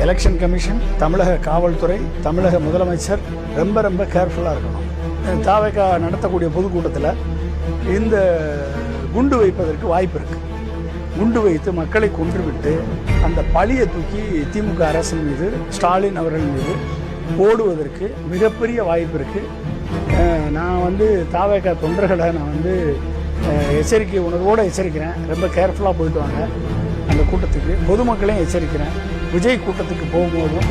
Election commission, தமிழக காவல்துறை, தமிழக முதலமைச்சர் ரொம்ப கேர்ஃபுல்லாக இருக்கணும். தாவேகா நடத்தக்கூடிய பொதுக்கூட்டத்தில் இந்த குண்டு வைப்பதற்கு வாய்ப்பு இருக்குது. குண்டு வைத்து மக்களை கொன்றுவிட்டு அந்த பழியை தூக்கி திமுக அரசு மீது, ஸ்டாலின் அவர்கள் மீது போடுவதற்கு மிகப்பெரிய வாய்ப்பு இருக்குது. நான் தாவேகா தொண்டர்களை நான் எச்சரிக்கை உணர்வோடு எச்சரிக்கிறேன். ரொம்ப கேர்ஃபுல்லாக போயிட்டு வாங்க அந்த கூட்டத்துக்கு. பொதுமக்களையும் எச்சரிக்கிறேன். விஜய் கூட்டத்துக்கு போகும்போதும்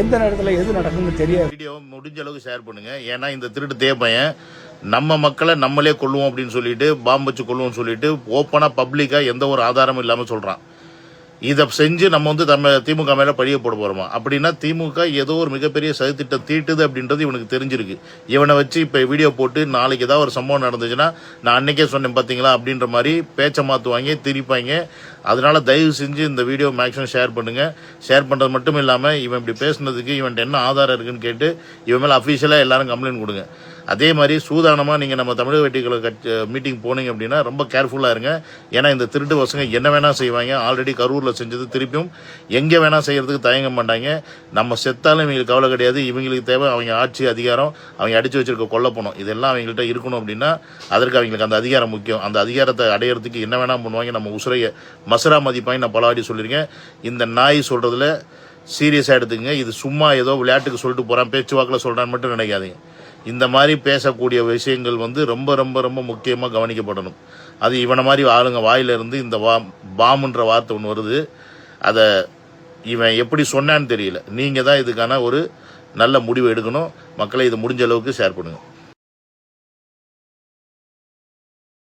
எந்த நேரத்தில் எது நடக்கும்னு தெரியாது. வீடியோ முடிஞ்ச அளவுக்கு ஷேர் பண்ணுங்க. ஏன்னா இந்த திருட்டு தேப்பையன் நம்ம மக்களை நம்மளே கொள்ளுவோம் அப்படின்னு சொல்லிட்டு, பாம்பு வச்சு கொள்ளுவோம்னு சொல்லிட்டு ஓப்பனா பப்ளிக்கா எந்த ஒரு ஆதாரமும் இல்லாமல் சொல்றான். இதை செஞ்சு நம்ம திமுக மேல பழிய போட போறோமா? அப்படின்னா திமுக ஏதோ ஒரு மிகப்பெரிய சதித்திட்டம் தீட்டுது அப்படின்றது இவனுக்கு தெரிஞ்சிருக்கு. இவனை வச்சு இப்ப வீடியோ போட்டு நாளைக்கு ஏதாவது ஒரு சம்பவம் நடந்துச்சுன்னா, நான் அன்னைக்கே சொன்னேன் பாத்தீங்களா அப்படின்ற மாதிரி பேச்சை மாத்துவாங்க, திரிப்பாங்க. அதனால தயவு செஞ்சு இந்த வீடியோ மேக்ஸிமம் ஷேர் பண்ணுங்க. ஷேர் பண்றது மட்டும் இல்லாம இவன் இப்படி பேசுனதுக்கு இவன் என்ன ஆதாரம் இருக்குன்னு கேட்டு இவன் மேல அபிஷியலா எல்லாரும் கம்ப்ளைண்ட் கொடுங்க. அதே மாதிரி சூதானமா நீங்க நம்ம தமிழக வெற்றிகளை மீட்டிங் போனீங்க அப்படின்னா ரொம்ப கேர்ஃபுல்லா இருங்க. ஏன்னா இந்த திருட்டு பசங்க என்ன வேணா செய்வாங்க. ஆல்ரெடி கரூர்ல செஞ்சது திருப்பியும் எங்க வேணா செய்யறதுக்கு தயங்க மாட்டாங்க. நம்ம செத்தாலும் இவங்களுக்கு கவலை கிடையாது. இவங்களுக்கு தேவை அவங்க ஆட்சி அதிகாரம், அவங்க அடிச்சு வச்சிருக்க கொல்லப்பணம், இதெல்லாம் அவங்கள்ட்ட இருக்கணும். அப்படின்னா அதற்கு அவங்களுக்கு அந்த அதிகாரம் முக்கியம். அந்த அதிகாரத்தை அடையிறதுக்கு என்ன வேணா பண்ணுவாங்க. நம்ம உசுரைய மசரா மதிப்பாங்க. நான் பல வாட்டி சொல்லியிருக்கேன். இந்த நாய் சொல்றதுல சீரியஸா எடுத்துக்கங்க. இது சும்மா ஏதோ விளையாட்டுக்கு சொல்லிட்டு போறான், பேச்சுவாக்கில் சொல்றான்னு மட்டும் நினைக்காதீங்க. இந்த மாதிரி பேசக்கூடிய விஷயங்கள் ரொம்ப ரொம்ப ரொம்ப முக்கியமாக கவனிக்கப்படணும். அது இவனை மாதிரி ஆளுங்க வாயிலிருந்து இந்த பாம்புன்ற வார்த்தை ஒன்று வருது. அதை இவன் எப்படி சொன்னான்னு தெரியல. நீங்கள் தான் இதுக்கான ஒரு நல்ல முடிவு எடுக்கணும். மக்களை இதை முடிஞ்ச அளவுக்கு ஷேர் பண்ணுங்கள்.